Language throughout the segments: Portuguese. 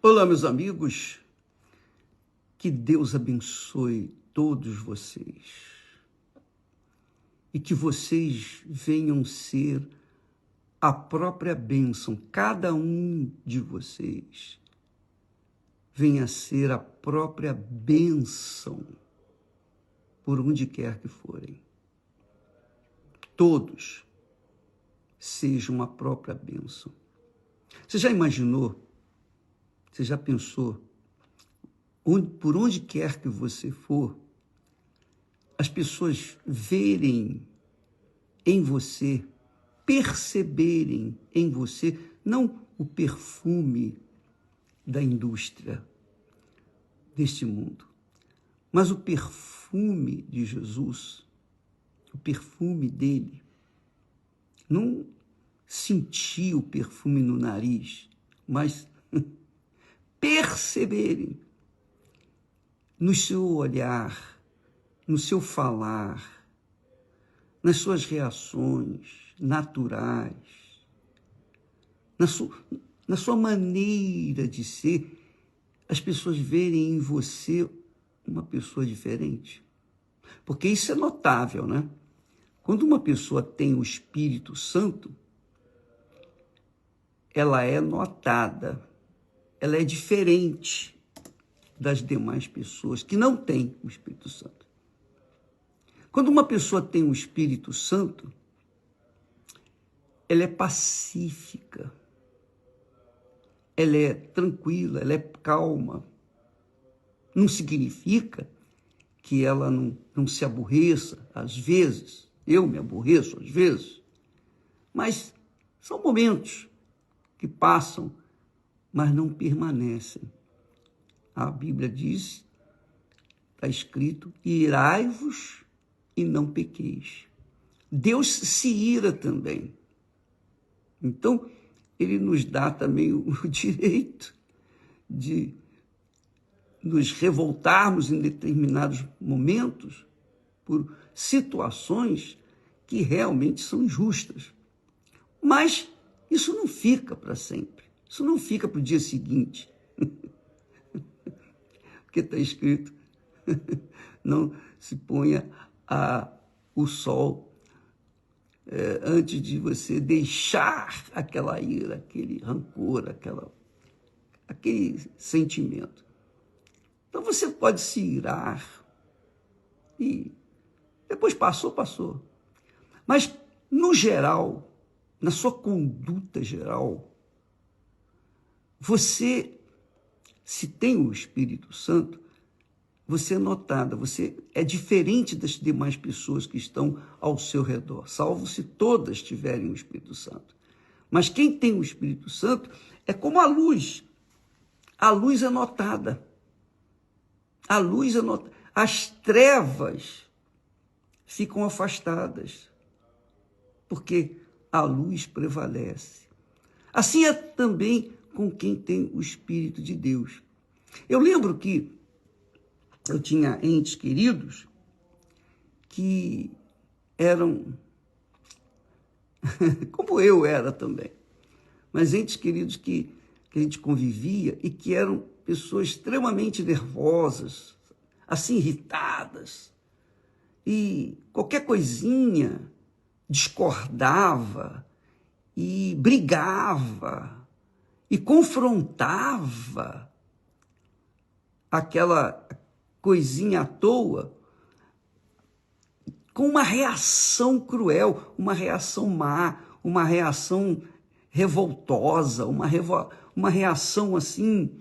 Olá, meus amigos, que Deus abençoe todos vocês e que vocês venham ser a própria bênção, cada um de vocês venha ser a própria bênção por onde quer que forem. Todos sejam a própria bênção. Você já imaginou? Você já pensou? Por onde quer que você for, as pessoas verem em você, perceberem em você, não o perfume da indústria deste mundo, mas o perfume de Jesus, o perfume dele. Não sentir o perfume no nariz, mas perceberem no seu olhar, no seu falar, nas suas reações naturais, na sua maneira de ser, as pessoas verem em você uma pessoa diferente. Porque isso é notável, né? Quando uma pessoa tem o Espírito Santo, ela é notada, ela é diferente das demais pessoas que não têm o Espírito Santo. Quando uma pessoa tem o Espírito Santo, ela é pacífica, ela é tranquila, ela é calma. Não significa que ela não se aborreça, às vezes. Eu me aborreço, às vezes. Mas são momentos que passam, mas não permanecem. A Bíblia diz, está escrito, irai-vos e não pequeis. Deus se ira também. Então, ele nos dá também o direito de nos revoltarmos em determinados momentos por situações que realmente são injustas. Mas isso não fica para sempre. Isso não fica para o dia seguinte. Porque está escrito, não se ponha o sol antes de você deixar aquela ira, aquele rancor, aquele sentimento. Então você pode se irar e depois passou. Mas, no geral, na sua conduta geral, você, se tem o Espírito Santo, você é notada, você é diferente das demais pessoas que estão ao seu redor, salvo se todas tiverem o Espírito Santo. Mas quem tem o Espírito Santo é como a luz. A luz é notada. A luz é notada. As trevas ficam afastadas, porque a luz prevalece. Assim é também com quem tem o Espírito de Deus. Eu lembro que eu tinha entes queridos que eram, como eu era também, mas entes queridos que a gente convivia e que eram pessoas extremamente nervosas, assim, irritadas, e qualquer coisinha discordava e brigava e confrontava aquela coisinha à toa com uma reação cruel, uma reação má, uma reação revoltosa, uma reação assim,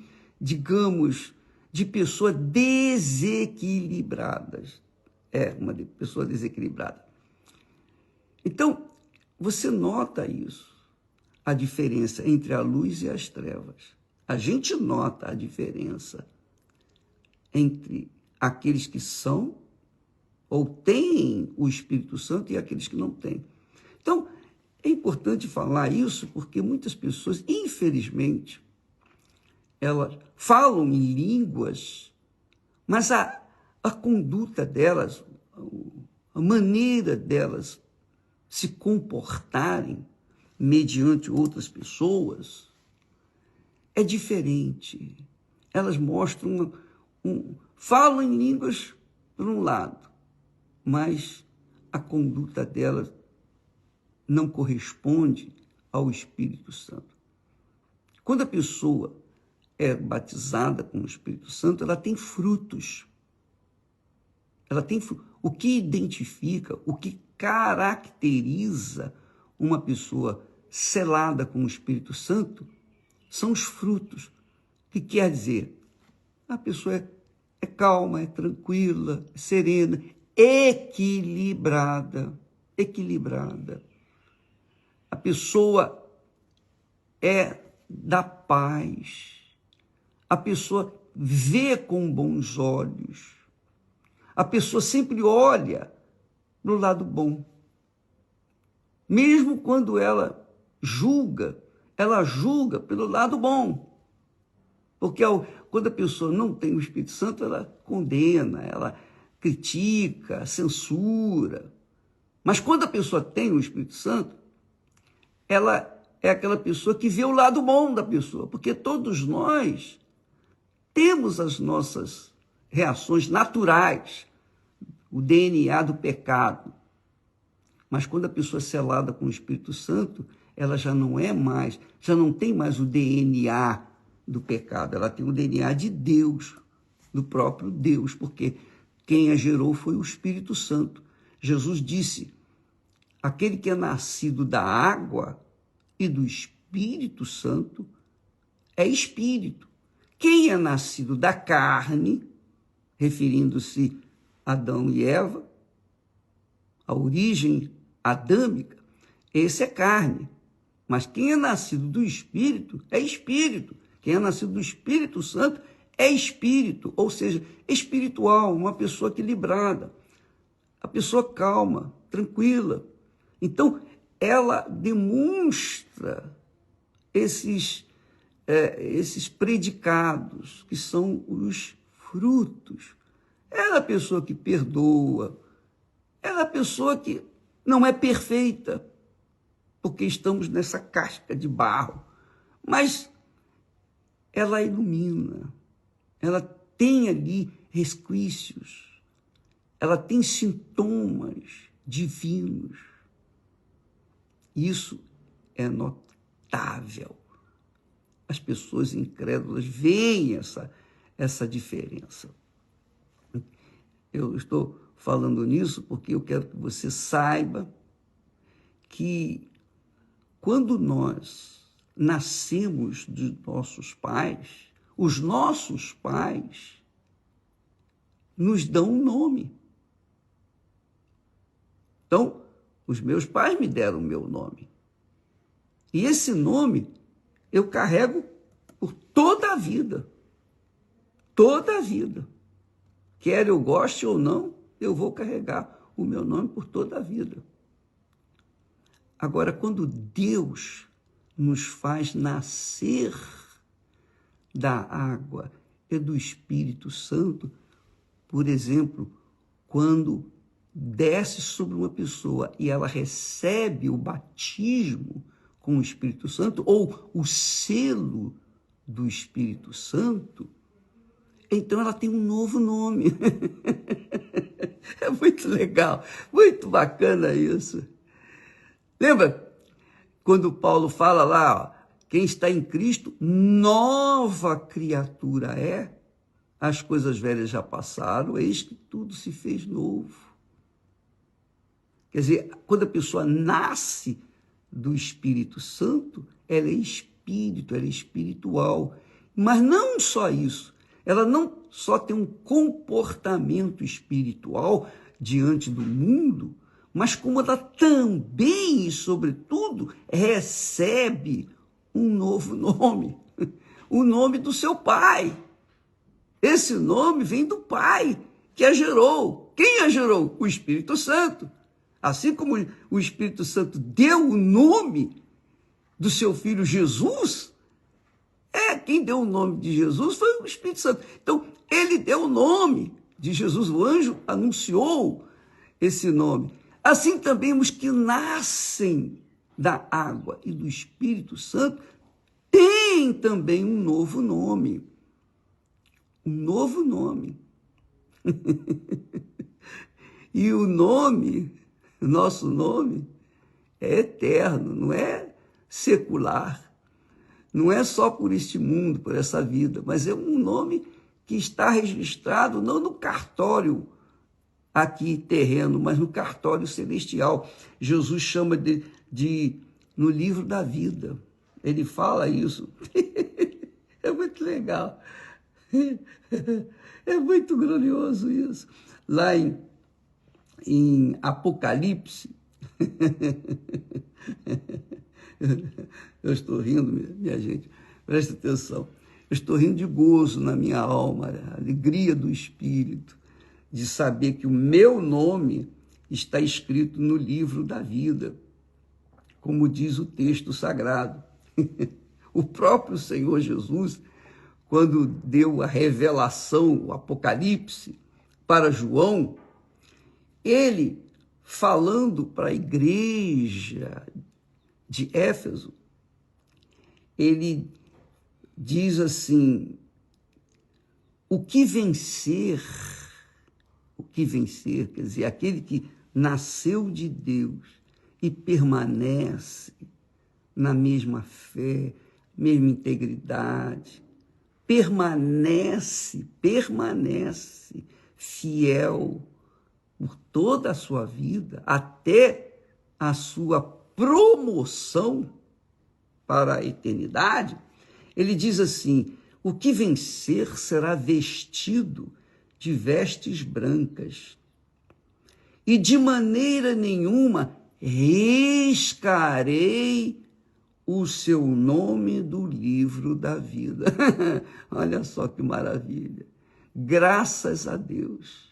digamos, de pessoas desequilibradas. Uma pessoa desequilibrada. Então, você nota isso, a diferença entre a luz e as trevas. A gente nota a diferença entre aqueles que são ou têm o Espírito Santo e aqueles que não têm. Então, é importante falar isso porque muitas pessoas, infelizmente, elas falam em línguas, mas a conduta delas, a maneira delas se comportarem mediante outras pessoas é diferente. Elas mostram, falam em línguas por um lado, mas a conduta delas não corresponde ao Espírito Santo. Quando a pessoa é batizada com o Espírito Santo, ela tem frutos. O que identifica, o que caracteriza uma pessoa selada com o Espírito Santo são os frutos. O que quer dizer? A pessoa é calma, é tranquila, é serena, equilibrada. A pessoa é da paz. A pessoa vê com bons olhos. A pessoa sempre olha no lado bom. Mesmo quando ela julga pelo lado bom. Porque quando a pessoa não tem o Espírito Santo, ela condena, ela critica, censura. Mas quando a pessoa tem o Espírito Santo, ela é aquela pessoa que vê o lado bom da pessoa. Porque todos nós temos as nossas reações naturais, o DNA do pecado. Mas quando a pessoa é selada com o Espírito Santo, ela já não tem mais o DNA do pecado, ela tem o DNA de Deus, do próprio Deus, porque quem a gerou foi o Espírito Santo. Jesus disse: aquele que é nascido da água e do Espírito Santo é espírito. Quem é nascido da carne, referindo-se a Adão e Eva, a origem adâmica, esse é carne. Mas quem é nascido do Espírito é espírito. Quem é nascido do Espírito Santo é espírito, ou seja, espiritual, uma pessoa equilibrada, a pessoa calma, tranquila. Então, ela demonstra esses predicados, que são os frutos. Ela é a pessoa que perdoa, ela é a pessoa que não é perfeita, porque estamos nessa casca de barro, mas ela ilumina, ela tem ali resquícios, ela tem sintomas divinos. Isso é notável. As pessoas incrédulas veem essa diferença. Eu estou falando nisso porque eu quero que você saiba que quando nós nascemos de nossos pais, os nossos pais nos dão um nome. Então, os meus pais me deram o meu nome. E esse nome eu carrego por toda a vida. Toda a vida. Quer eu goste ou não, eu vou carregar o meu nome por toda a vida. Agora, quando Deus nos faz nascer da água e do Espírito Santo, por exemplo, quando desce sobre uma pessoa e ela recebe o batismo com o Espírito Santo, ou o selo do Espírito Santo, então ela tem um novo nome. É muito legal, muito bacana isso. Lembra quando Paulo fala lá, ó, quem está em Cristo, nova criatura é, as coisas velhas já passaram, eis que tudo se fez novo. Quer dizer, quando a pessoa nasce do Espírito Santo, ela é espírito, ela é espiritual. Mas não só isso, ela não só tem um comportamento espiritual diante do mundo, mas como ela também e, sobretudo, recebe um novo nome, o nome do seu pai. Esse nome vem do Pai que a gerou. Quem a gerou? O Espírito Santo. Assim como o Espírito Santo deu o nome do seu filho Jesus, quem deu o nome de Jesus foi o Espírito Santo. Então, ele deu o nome de Jesus, o anjo anunciou esse nome. Assim também os que nascem da água e do Espírito Santo tem também um novo nome. Um novo nome. E o nome, nosso nome, é eterno, não é secular. Não é só por este mundo, por essa vida, mas é um nome que está registrado não no cartório aqui terreno, mas no cartório celestial. Jesus chama de no livro da vida. Ele fala isso. É muito legal. É muito glorioso isso. Lá em Apocalipse, eu estou rindo, minha gente, presta atenção. Eu estou rindo de gozo na minha alma, a alegria do Espírito, de saber que o meu nome está escrito no livro da vida, como diz o texto sagrado. O próprio Senhor Jesus, quando deu a revelação, o Apocalipse, para João, ele, falando para a igreja de Éfeso, ele diz assim: o que vencer, quer dizer, aquele que nasceu de Deus e permanece na mesma fé, mesma integridade, permanece fiel por toda a sua vida, até a sua promoção para a eternidade, ele diz assim: o que vencer será vestido de vestes brancas, e de maneira nenhuma riscarei o seu nome do livro da vida. Olha só que maravilha. Graças a Deus,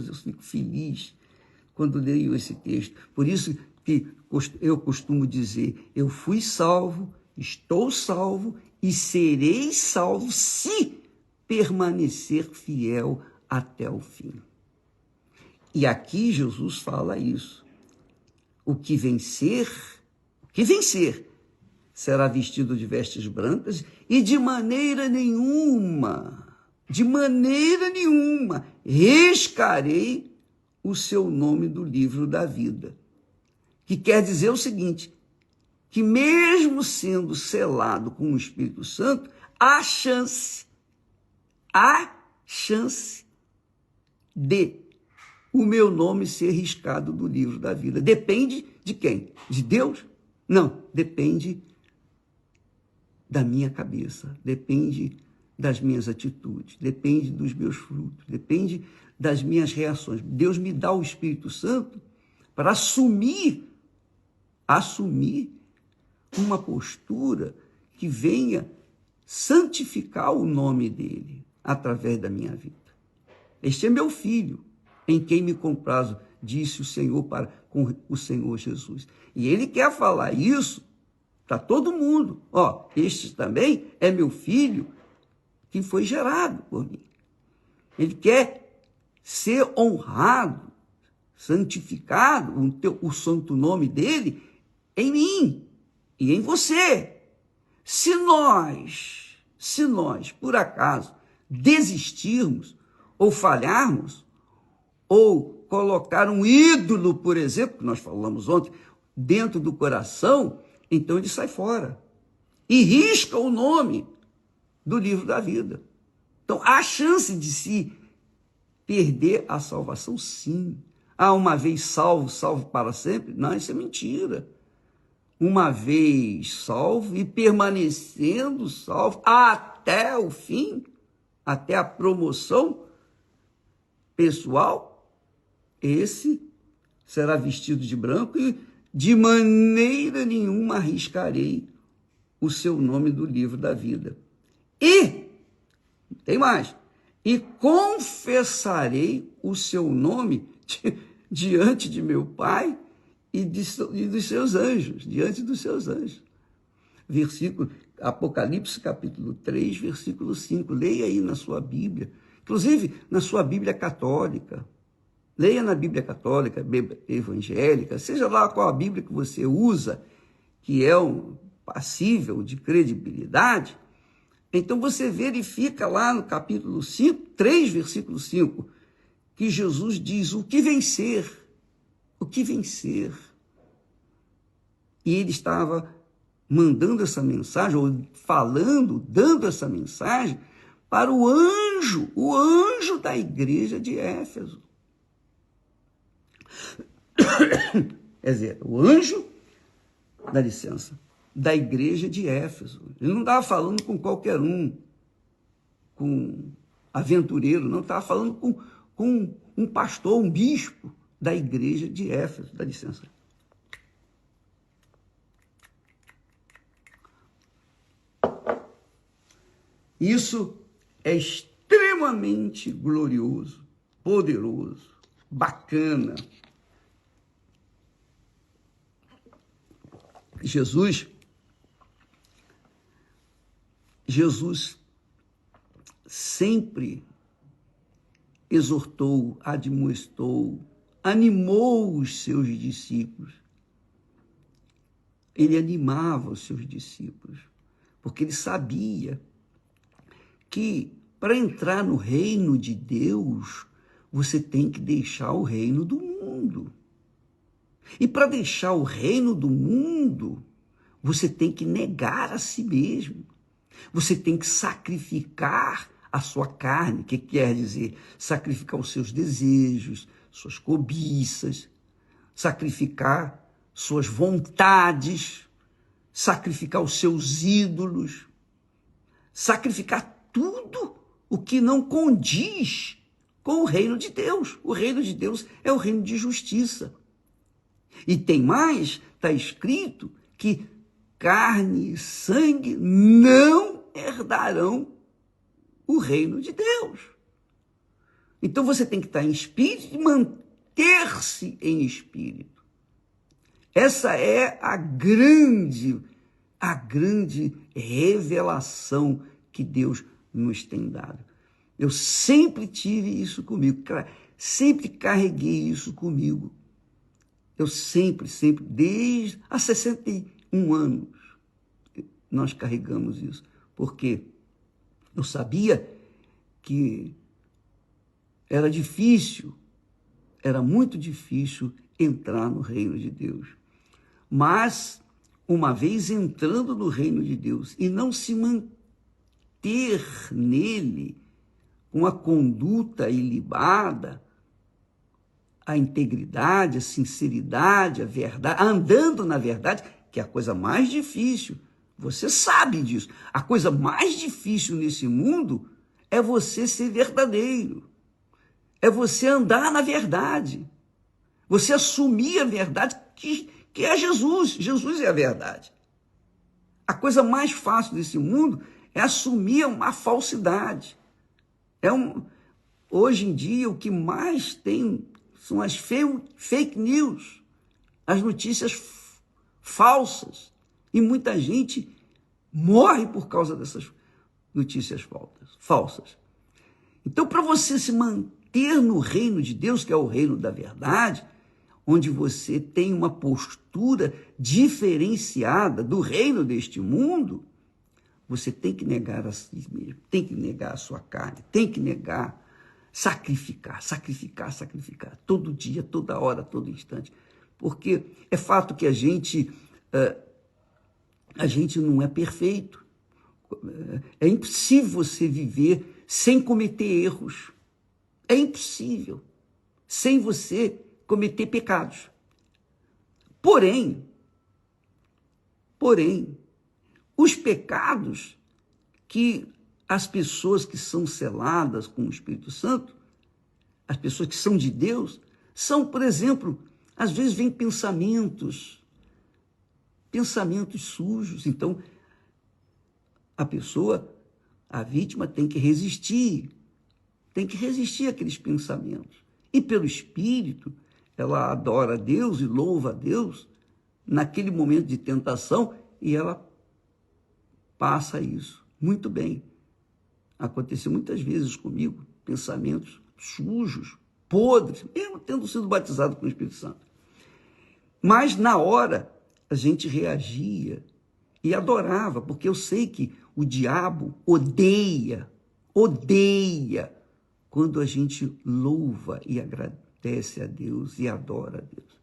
eu fico feliz quando leio esse texto. Por isso que eu costumo dizer: eu fui salvo, estou salvo e serei salvo se permanecer fiel até o fim. E aqui Jesus fala isso. O que vencer será vestido de vestes brancas, e de maneira nenhuma, riscarei o seu nome do livro da vida. Que quer dizer o seguinte, que mesmo sendo selado com o Espírito Santo, há chance de o meu nome ser riscado do livro da vida. Depende de quem? De Deus? Não, depende da minha cabeça, depende das minhas atitudes, depende dos meus frutos, depende das minhas reações. Deus me dá o Espírito Santo para assumir uma postura que venha santificar o nome dele através da minha vida. Este é meu filho, em quem me comprazo, disse o Senhor com o Senhor Jesus. E ele quer falar isso para todo mundo. Este também é meu filho que foi gerado por mim. Ele quer ser honrado, santificado, o santo nome dele em mim e em você. Se nós, por acaso, desistirmos ou falharmos, ou colocar um ídolo, por exemplo, que nós falamos ontem, dentro do coração, então ele sai fora e risca o nome do livro da vida. Então, há chance de se perder a salvação, sim. Uma vez salvo para sempre? Não, isso é mentira. Uma vez salvo e permanecendo salvo até o fim, até a promoção pessoal, esse será vestido de branco e de maneira nenhuma riscarei o seu nome do livro da vida. E, tem mais, e confessarei o seu nome diante de meu Pai e dos seus anjos, diante dos seus anjos. Apocalipse capítulo 3, versículo 5. Leia aí na sua Bíblia, inclusive na sua Bíblia católica. Leia na Bíblia católica, Bíblia evangélica, seja lá qual a Bíblia que você usa, que é passível de credibilidade, então você verifica lá no capítulo 5, 3, versículo 5, que Jesus diz o que vencer, o que vencer. E ele estava mandando essa mensagem, ou falando, dando essa mensagem para o anjo da igreja de Éfeso. Quer dizer, o anjo, dá licença, da igreja de Éfeso. Ele não estava falando com qualquer um, com aventureiro, não, estava falando com um pastor, um bispo da igreja de Éfeso. Dá licença. Isso é extremamente glorioso, poderoso, bacana. Jesus sempre exortou, admoestou, animou os seus discípulos. Ele animava os seus discípulos, porque ele sabia que para entrar no reino de Deus, você tem que deixar o reino do mundo. E para deixar o reino do mundo, você tem que negar a si mesmo. Você tem que sacrificar a sua carne, que quer dizer sacrificar os seus desejos, suas cobiças, sacrificar suas vontades, sacrificar os seus ídolos, sacrificar tudo o que não condiz com o reino de Deus. O reino de Deus é o reino de justiça. E tem mais, está escrito que carne e sangue não herdarão o reino de Deus. Então você tem que estar em espírito e manter-se em espírito. Essa é a grande revelação que Deus nos tem dado. Eu sempre tive isso comigo, sempre carreguei isso comigo. Eu sempre, desde há 61 anos, nós carregamos isso, porque eu sabia que era difícil, era muito difícil entrar no reino de Deus. Mas, uma vez entrando no reino de Deus e não se manter nele com a conduta ilibada, a integridade, a sinceridade, a verdade, andando na verdade, que é a coisa mais difícil. Você sabe disso. A coisa mais difícil nesse mundo é você ser verdadeiro. É você andar na verdade. Você assumir a verdade que é Jesus. Jesus é a verdade. A coisa mais fácil desse mundo é assumir uma falsidade. Hoje em dia, o que mais tem são as fake news, as notícias falsas. E muita gente morre por causa dessas notícias falsas. Então, para você se manter no reino de Deus, que é o reino da verdade, onde você tem uma postura diferenciada do reino deste mundo, você tem que negar a si mesmo, tem que negar a sua carne, tem que negar, sacrificar, todo dia, toda hora, todo instante. Porque é fato que a gente não é perfeito. É impossível você viver sem cometer erros. É impossível. Sem você cometer pecados. Porém, os pecados que as pessoas que são seladas com o Espírito Santo, as pessoas que são de Deus, são, por exemplo, às vezes vêm pensamentos sujos. Então, a vítima tem que resistir àqueles pensamentos. E pelo Espírito, ela adora a Deus e louva a Deus naquele momento de tentação e ela passa isso muito bem. Aconteceu muitas vezes comigo, pensamentos sujos, podres, mesmo tendo sido batizado com o Espírito Santo. Mas na hora a gente reagia e adorava, porque eu sei que o diabo odeia quando a gente louva e agradece a Deus e adora a Deus.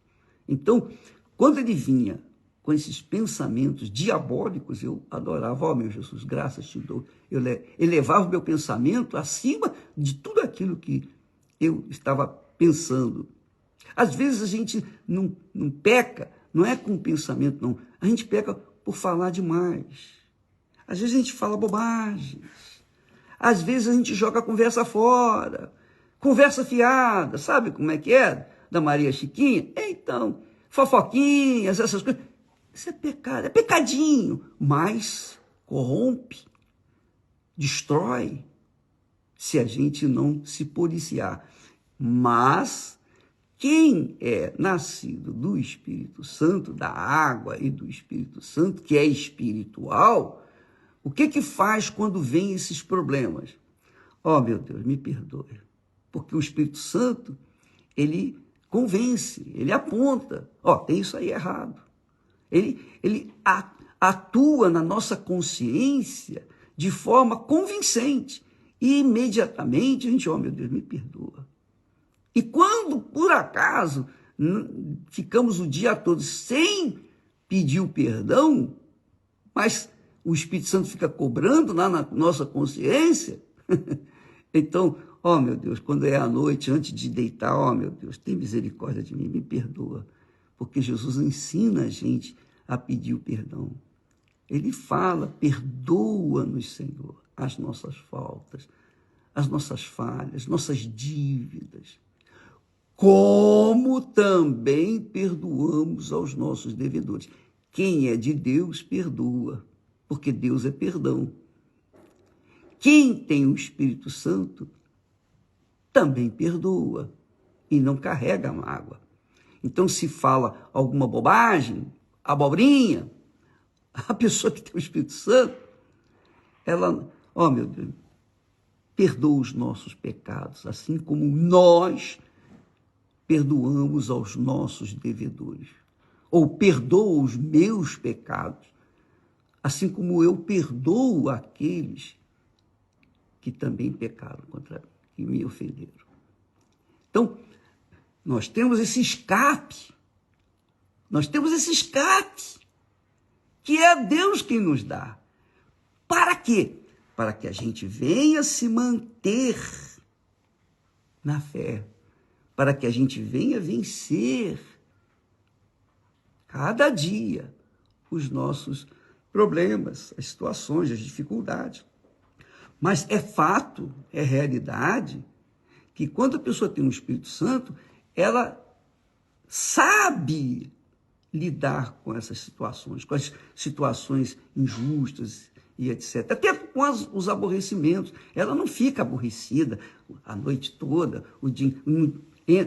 Então, quando ele vinha com esses pensamentos diabólicos, eu adorava, ó meu Jesus, graças te dou. Eu elevava o meu pensamento acima de tudo aquilo que eu estava pensando. Às vezes a gente não peca, não é com pensamento, não. A gente peca por falar demais. Às vezes a gente fala bobagens. Às vezes a gente joga a conversa fora. Conversa fiada, sabe como é que é? Da Maria Chiquinha? Então, fofoquinhas, essas coisas. Isso é pecado, é pecadinho, mas corrompe, destrói, se a gente não se policiar. Mas quem é nascido do Espírito Santo, da água e do Espírito Santo, que é espiritual, o que faz quando vem esses problemas? Oh, meu Deus, me perdoe. Porque o Espírito Santo, ele convence, ele aponta. Ó, tem isso aí errado. Ele atua na nossa consciência de forma convincente. E imediatamente a gente, oh, meu Deus, me perdoa. E quando, por acaso, ficamos o dia todo sem pedir o perdão, mas o Espírito Santo fica cobrando lá na nossa consciência, então, ó meu Deus, quando é à noite, antes de deitar, ó meu Deus, tem misericórdia de mim, me perdoa. Porque Jesus ensina a gente a pedir o perdão. Ele fala, perdoa-nos, Senhor, as nossas faltas, as nossas falhas, nossas dívidas, como também perdoamos aos nossos devedores. Quem é de Deus, perdoa, porque Deus é perdão. Quem tem o Espírito Santo também perdoa e não carrega a mágoa. Então, se fala alguma bobagem, abobrinha, a pessoa que tem o Espírito Santo, ela, ó meu Deus, perdoa os nossos pecados, assim como nós perdoamos aos nossos devedores. Ou perdoa os meus pecados, assim como eu perdoo aqueles que também pecaram contra mim, que me ofenderam. Então, nós temos esse escape, que é Deus quem nos dá. Para quê? Para que a gente venha se manter na fé, para que a gente venha vencer cada dia os nossos problemas, as situações, as dificuldades. Mas é fato, é realidade, que quando a pessoa tem um Espírito Santo, ela sabe lidar com essas situações, com as situações injustas e etc. Até com os aborrecimentos. Ela não fica aborrecida a noite toda, o dia,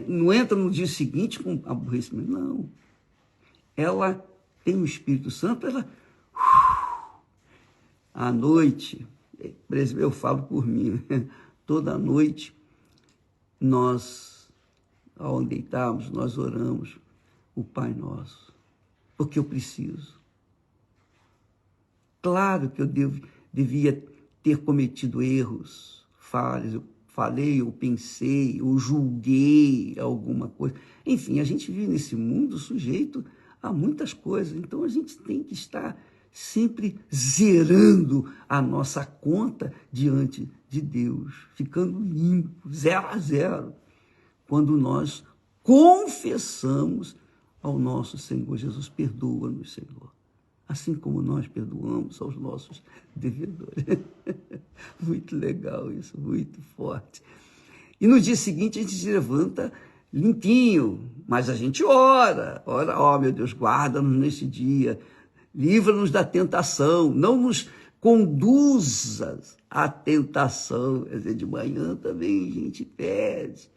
não entra no dia seguinte com aborrecimento, não. Ela tem o Espírito Santo, ela... À noite, eu falo por mim, toda noite, nós, ao deitarmos, nós oramos o Pai Nosso, porque eu preciso. Claro que eu devia ter cometido erros, falhas, eu falei, eu pensei, eu julguei alguma coisa. Enfim, a gente vive nesse mundo sujeito a muitas coisas, então a gente tem que estar sempre zerando a nossa conta diante de Deus, ficando limpo, 0-0, quando nós confessamos ao nosso Senhor Jesus, perdoa-nos, Senhor, assim como nós perdoamos aos nossos devedores. Muito legal isso, muito forte. E no dia seguinte a gente se levanta limpinho, mas a gente ora, ó meu Deus, guarda-nos nesse dia, livra-nos da tentação, não nos conduzas à tentação. Quer dizer, de manhã também a gente pede.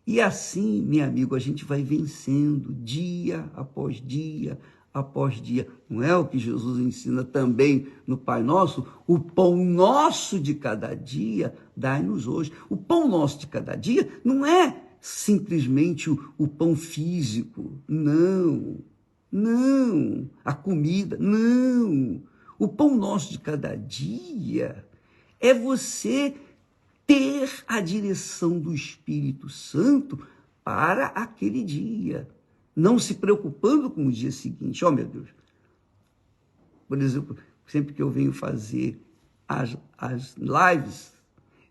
E assim, meu amigo, a gente vai vencendo dia após dia após dia. Não é o que Jesus ensina também no Pai Nosso? O pão nosso de cada dia, dai-nos hoje. O pão nosso de cada dia não é simplesmente o pão físico. Não. A comida. Não. O pão nosso de cada dia é você ter a direção do Espírito Santo para aquele dia, não se preocupando com o dia seguinte. Oh, meu Deus! Por exemplo, sempre que eu venho fazer as lives,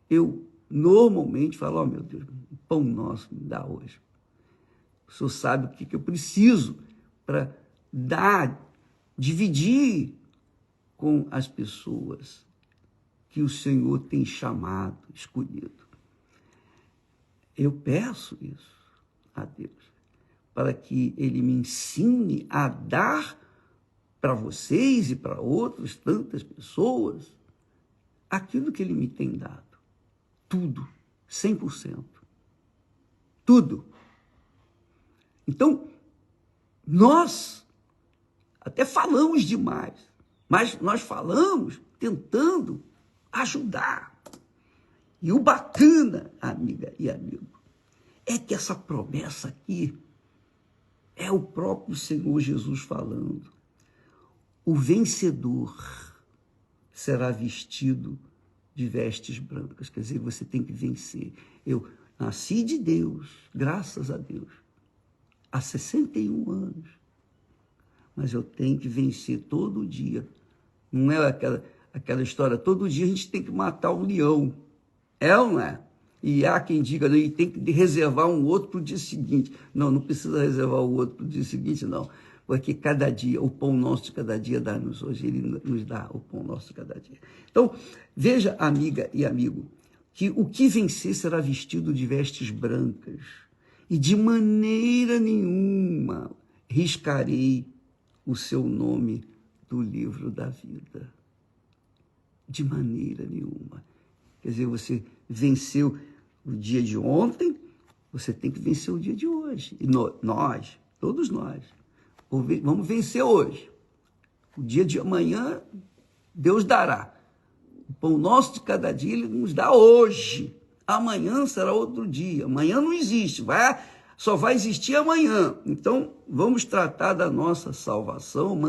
eu normalmente falo, oh, meu Deus, o pão nosso me dá hoje. O senhor sabe o que eu preciso para dar, dividir com as pessoas que o Senhor tem chamado, escolhido. Eu peço isso a Deus, para que Ele me ensine a dar para vocês e para outras tantas pessoas aquilo que Ele me tem dado. Tudo, 100%. Tudo. Então, nós até falamos demais, mas nós falamos tentando ajudar. E o bacana, amiga e amigo, é que essa promessa aqui é o próprio Senhor Jesus falando. O vencedor será vestido de vestes brancas. Quer dizer, você tem que vencer. Eu nasci de Deus, graças a Deus, há 61 anos. Mas eu tenho que vencer todo dia. Não é aquela história, todo dia a gente tem que matar um leão. É ou não é? E há quem diga, e tem que reservar um outro para o dia seguinte. Não, não precisa reservar o outro para o dia seguinte, não. Porque cada dia, o pão nosso de cada dia dá-nos hoje. Ele nos dá o pão nosso de cada dia. Então, veja, amiga e amigo, que o que vencer será vestido de vestes brancas. E de maneira nenhuma riscarei o seu nome do livro da vida. De maneira nenhuma. Quer dizer, você venceu o dia de ontem, você tem que vencer o dia de hoje. E nós, todos nós, vamos vencer hoje. O dia de amanhã, Deus dará. O pão nosso de cada dia, Ele nos dá hoje. Amanhã será outro dia. Amanhã não existe, só vai existir amanhã. Então, vamos tratar da nossa salvação,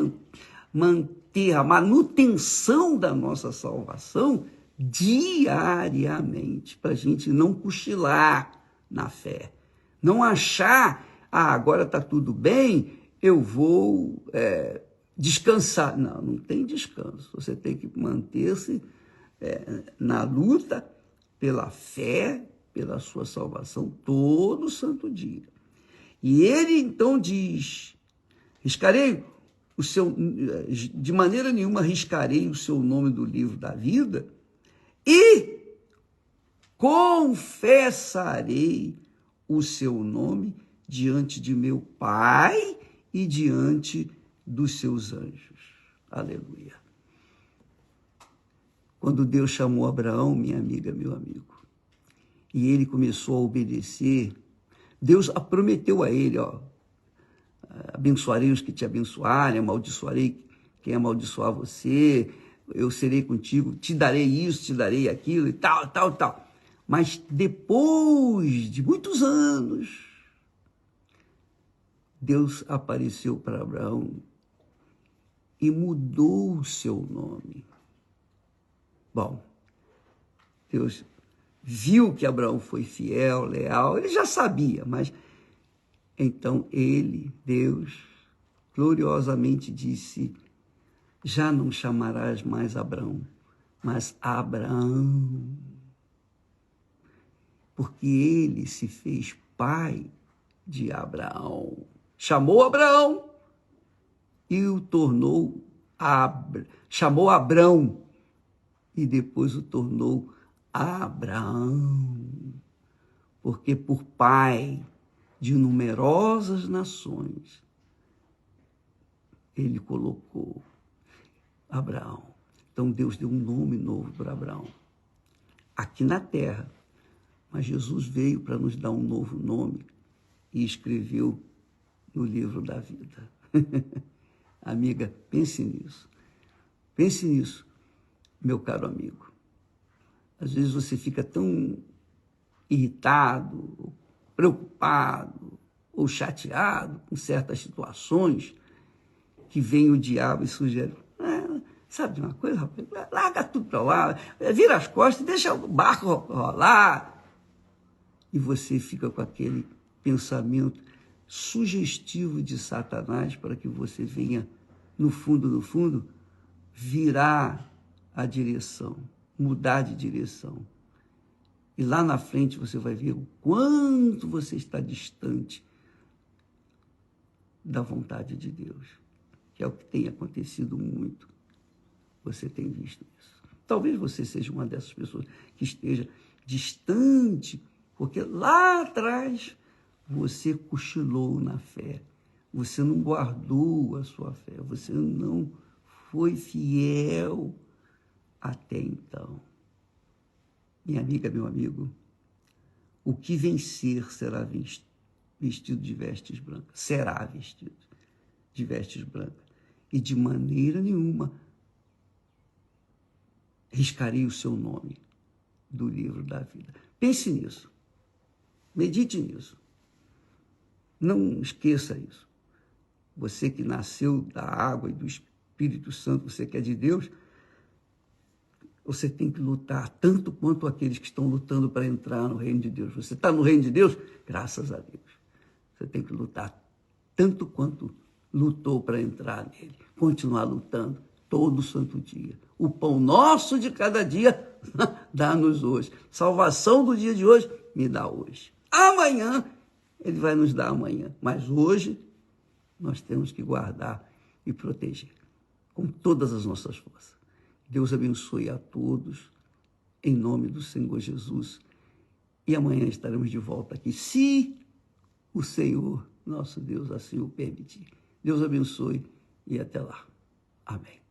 manter a manutenção da nossa salvação diariamente, para a gente não cochilar na fé. Não achar, agora está tudo bem, eu vou descansar. Não, não tem descanso. Você tem que manter-se na luta pela fé, pela sua salvação, todo santo dia. E ele então diz, de maneira nenhuma riscarei o seu nome do livro da vida e confessarei o seu nome diante de meu Pai e diante dos seus anjos. Aleluia. Quando Deus chamou Abraão, minha amiga, meu amigo, e ele começou a obedecer, Deus prometeu a ele, abençoarei os que te abençoarem, amaldiçoarei quem amaldiçoar você, eu serei contigo, te darei isso, te darei aquilo e tal, tal, tal. Mas depois de muitos anos, Deus apareceu para Abraão e mudou o seu nome. Bom, Deus viu que Abraão foi fiel, leal, ele já sabia, mas então Deus, gloriosamente disse, já não chamarás mais Abraão, mas Abraão, porque ele se fez pai de Abraão. Chamou Abraão e o tornou, chamou Abrão e depois o tornou Abraão, porque por pai de numerosas nações ele colocou Abraão. Então Deus deu um nome novo para Abraão, aqui na terra. Mas Jesus veio para nos dar um novo nome e escreveu no livro da vida. Amiga, pense nisso. Pense nisso, meu caro amigo. Às vezes você fica tão irritado, preocupado ou chateado com certas situações que vem o diabo e sugere, Sabe de uma coisa, rapaz? Larga tudo para lá, vira as costas, deixa o barco rolar. E você fica com aquele pensamento sugestivo de Satanás para que você venha, no fundo, virar a direção, mudar de direção. E lá na frente você vai ver o quanto você está distante da vontade de Deus, que é o que tem acontecido muito. Você tem visto isso. Talvez você seja uma dessas pessoas que esteja distante, porque lá atrás você cochilou na fé, você não guardou a sua fé, você não foi fiel até então. Minha amiga, meu amigo, o que vencer será vestido de vestes brancas, será vestido de vestes brancas, e de maneira nenhuma riscarei o seu nome do livro da vida. Pense nisso, medite nisso, não esqueça isso. Você que nasceu da água e do Espírito Santo, você que é de Deus, você tem que lutar tanto quanto aqueles que estão lutando para entrar no reino de Deus. Você está no reino de Deus? Graças a Deus. Você tem que lutar tanto quanto lutou para entrar nele. Continuar lutando todo santo dia. O pão nosso de cada dia, dá-nos hoje. Salvação do dia de hoje, me dá hoje. Amanhã, ele vai nos dar amanhã. Mas hoje, nós temos que guardar e proteger com todas as nossas forças. Deus abençoe a todos, em nome do Senhor Jesus. E amanhã estaremos de volta aqui, se o Senhor, nosso Deus, assim o permitir. Deus abençoe e até lá. Amém.